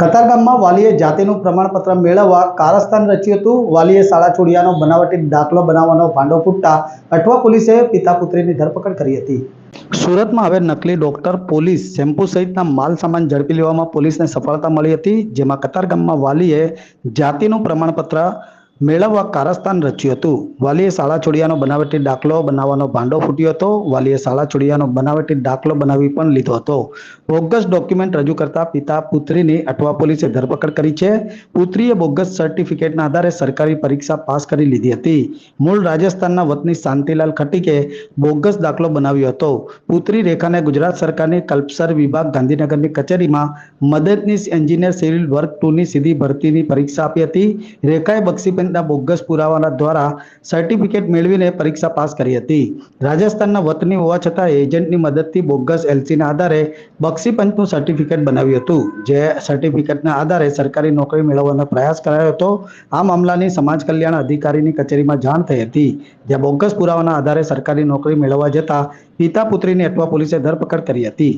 કતારગામમાં વાલીએ જાતિનું પ્રમાણપત્ર મેળવવા કારસ્તાન રચ્યું હતું. વાલીએ શાળા છોડ્યાનો બનાવટી દાખલો બનાવવાનો ભાંડો ફૂટતા અઠવા પોલીસે પિતા પુત્રીની ધરપકડ કરી હતી. સુરતમાં હવે નકલી ડોક્ટર, પોલીસ, શેમ્પુ સહિતના માલ સામાન ઝડપી લેવામાં પોલીસને સફળતા મળી હતી. જેમાં કતારગામમાં વાલીએ જાતિનું પ્રમાણપત્ર મેળવવા કારસ્તાન રચ્યું હતું. વાલીએ શાળા છોડ્યાનો બનાવટી દાખલો બનાવવાનો ભાંડો ફૂટ્યો હતો. વાલીએ શાળા છોડ્યાનો બનાવટી દાખલો બનાવી પણ લીધો હતો. બોગસ ડોક્યુમેન્ટ રજૂ કરતા પિતા પુત્રીની અઠવા પોલીસે ધરપકડ કરી છે. પુત્રીએ બોગસ સર્ટિફિકેટના આધારે સરકારી પરીક્ષા પાસ કરી લીધી હતી. મૂળ રાજસ્થાનના વતની શાંતિલાલ ખટીકે બોગસ દાખલો બનાવ્યો હતો. પુત્રી રેખાને ગુજરાત સરકારની કલ્પસર વિભાગ ગાંધીનગરની કચેરીમાં મદદનીશ એન્જિનિયર સિવિલ વર્ક 2ની સીધી ભરતીની પરીક્ષા આપી હતી. રેખાએ બક્ષીપંચના બોગસ પુરાવાના દ્વારા સર્ટિફિકેટ મેળવીને પરીક્ષા પાસ કરી હતી. રાજસ્થાનના વતની હોવા છતાં એજન્ટની મદદથી બોગસ એલસીના આધારે બક્ષીપંચનું સર્ટિફિકેટ બનાવ્યું હતું. જે સર્ટિફિકેટના આધારે સરકારી નોકરી મેળવવાનો પ્રયાસ કરાયો હતો. આ મામલાની સમાજ કલ્યાણ અધિકારીની કચેરીમાં જાણ થઈ હતી. જ્યાં બોગસ પુરાવાના આધારે સરકારી નોકરી મેળવવા જતા પિતા પુત્રીની અઠવા પોલીસે ધરપકડ કરી હતી.